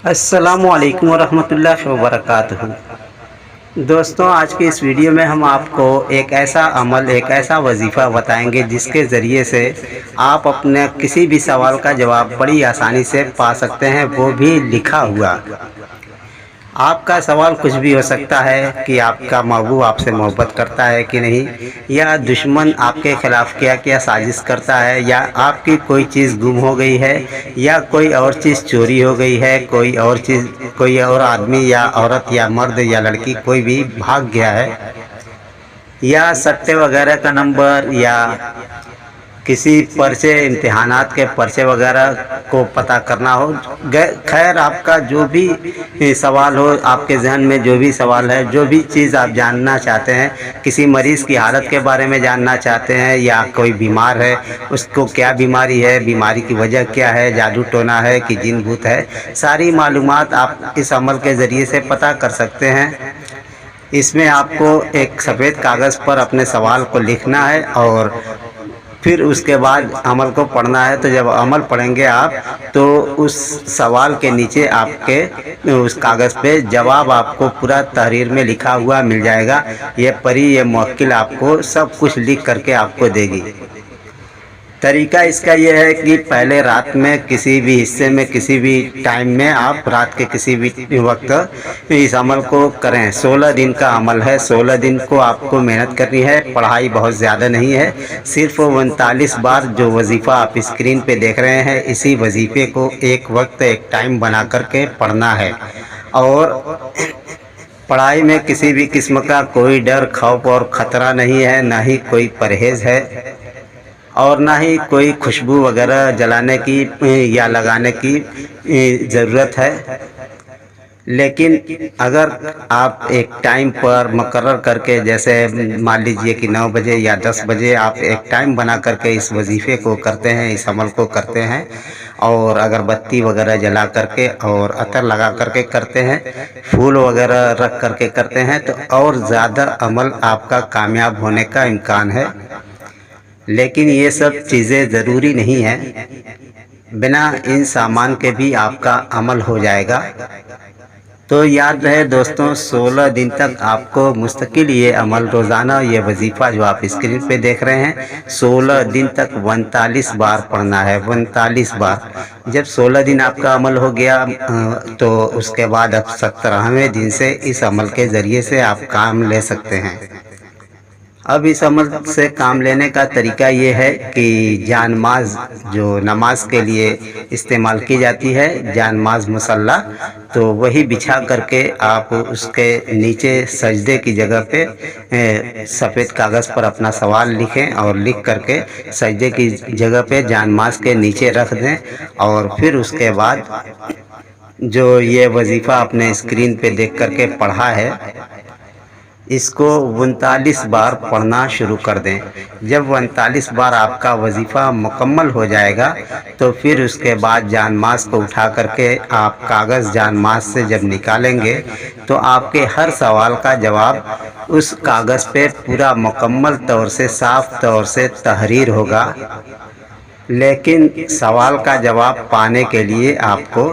अस्सलामुअलैकुम वरहमतुल्लाहि वबरकातुहू। दोस्तों, आज की इस वीडियो में हम आपको एक ऐसा अमल, एक ऐसा वजीफ़ा बताएंगे जिसके ज़रिए से आप अपने किसी भी सवाल का जवाब बड़ी आसानी से पा सकते हैं, वो भी लिखा हुआ। आपका सवाल कुछ भी हो सकता है कि आपका महबूब आपसे मोहब्बत करता है कि नहीं, या दुश्मन आपके ख़िलाफ़ क्या क्या साजिश करता है, या आपकी कोई चीज़ गुम हो गई है, या कोई और चीज़ चोरी हो गई है, कोई और चीज़, कोई और आदमी या औरत या मर्द या लड़की कोई भी भाग गया है, या सट्टे वगैरह का नंबर, या किसी पर्चे, इम्तिहानात के पर्चे वगैरह को पता करना हो। खैर, आपका जो भी सवाल हो, आपके जहन में जो भी सवाल है, जो भी चीज़ आप जानना चाहते हैं, किसी मरीज़ की हालत के बारे में जानना चाहते हैं, या कोई बीमार है उसको क्या बीमारी है, बीमारी की वजह क्या है, जादू टोना है कि जिन भूत है, सारी मालूमात आप इस अमल के ज़रिए से पता कर सकते हैं। इसमें आपको एक सफ़ेद कागज़ पर अपने सवाल को लिखना है और फिर उसके बाद अमल को पढ़ना है। तो जब अमल पढ़ेंगे आप, तो उस सवाल के नीचे आपके उस कागज़ पे जवाब आपको पूरा तहरीर में लिखा हुआ मिल जाएगा। ये परी, ये मुवक्किल आपको सब कुछ लिख करके आपको देगी। तरीका इसका यह है कि पहले रात में किसी भी हिस्से में, किसी भी टाइम में, आप रात के किसी भी वक्त इस अमल को करें। 16 दिन का अमल है। 16 दिन को आपको मेहनत करनी है। पढ़ाई बहुत ज़्यादा नहीं है, सिर्फ 39 बार जो वजीफ़ा आप स्क्रीन पे देख रहे हैं, इसी वजीफ़े को एक वक्त, एक टाइम बना करके पढ़ना है। और पढ़ाई में किसी भी किस्म का कोई डर, खौफ और ख़तरा नहीं है, ना ही कोई परहेज़ है, और ना ही कोई खुशबू वगैरह जलाने की या लगाने की ज़रूरत है। लेकिन अगर आप एक टाइम पर मुकर्रर करके, जैसे मान लीजिए कि 9 बजे या 10 बजे, आप एक टाइम बना करके इस वजीफ़े को करते हैं, इस अमल को करते हैं, और अगरबत्ती वगैरह जला करके और अतर लगा करके करते हैं, फूल वगैरह रख करके करते हैं, तो और ज़्यादा अमल आपका कामयाब होने का इम्कान है। लेकिन ये सब चीज़ें ज़रूरी नहीं है, बिना इन सामान के भी आपका अमल हो जाएगा। तो याद रहे दोस्तों, 16 दिन तक आपको मुस्तकिल ये अमल, रोज़ाना ये वजीफ़ा जो आप स्क्रीन पे देख रहे हैं, 16 दिन तक 39 बार पढ़ना है। 39 बार। जब 16 दिन आपका अमल हो गया, तो उसके बाद अब 17वें दिन से इस अमल के ज़रिए से आप काम ले सकते हैं। अब इस अमल से काम लेने का तरीका ये है कि जानमाज़, जो नमाज के लिए इस्तेमाल की जाती है, जानमाज़ मुसल्ला, तो वही बिछा करके आप उसके नीचे सजदे की जगह पे सफ़ेद कागज़ पर अपना सवाल लिखें, और लिख करके सजदे की जगह पे जानमाज़ के नीचे रख दें। और फिर उसके बाद जो ये वजीफ़ा आपने स्क्रीन पे देख करके पढ़ा है, इसको 39 बार पढ़ना शुरू कर दें। जब 39 बार आपका वजीफ़ा मुकम्मल हो जाएगा, तो फिर उसके बाद जानमाज़ को उठा करके आप कागज़ जानमाज़ से जब निकालेंगे, तो आपके हर सवाल का जवाब उस कागज़ पे पूरा मुकम्मल तौर से, साफ़ तौर से तहरीर होगा। लेकिन सवाल का जवाब पाने के लिए आपको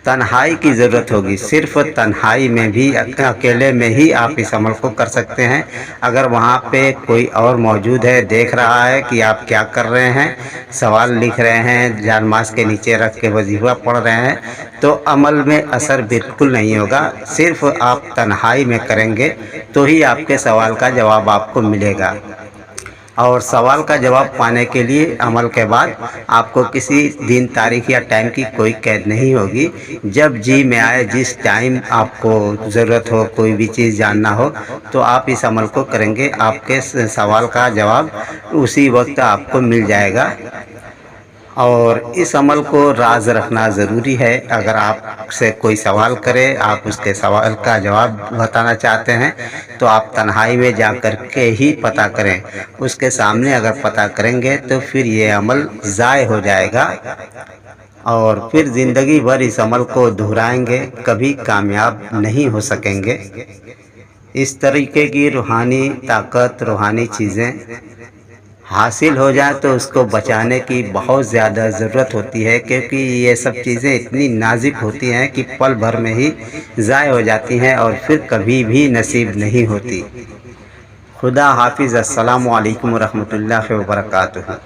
तन्हाई की ज़रूरत होगी। सिर्फ तन्हाई में भी, अकेले में ही आप इस अमल को कर सकते हैं। अगर वहाँ पे कोई और मौजूद है, देख रहा है कि आप क्या कर रहे हैं, सवाल लिख रहे हैं, जानमाज़ के नीचे रख के वजीफ़ा पढ़ रहे हैं, तो अमल में असर बिल्कुल नहीं होगा। सिर्फ आप तन्हाई में करेंगे तो ही आपके सवाल का जवाब आपको मिलेगा। और सवाल का जवाब पाने के लिए अमल के बाद आपको किसी दिन, तारीख या टाइम की कोई कैद नहीं होगी। जब जी में आए, जिस टाइम आपको ज़रूरत हो, कोई भी चीज़ जानना हो, तो आप इस अमल को करेंगे, आपके सवाल का जवाब उसी वक्त आपको मिल जाएगा। और इस अमल को राज रखना ज़रूरी है। अगर आपसे कोई सवाल करे, आप उसके सवाल का जवाब बताना चाहते हैं, तो आप तन्हाई में जा कर के ही पता करें। उसके सामने अगर पता करेंगे तो फिर ये अमल ज़ाय हो जाएगा, और फिर ज़िंदगी भर इस अमल को दोहराएंगे, कभी कामयाब नहीं हो सकेंगे। इस तरीके की रूहानी ताकत, रूहानी चीज़ें حاصل ہو جائے تو اس کو بچانے کی بہت زیادہ ضرورت ہوتی ہے، کیونکہ یہ سب چیزیں اتنی نازک ہوتی ہیں کہ پل بھر میں ہی ضائع ہو جاتی ہیں اور پھر کبھی بھی نصیب نہیں ہوتی۔ خدا حافظ۔ السلام علیکم ورحمۃ اللہ وبرکاتہ۔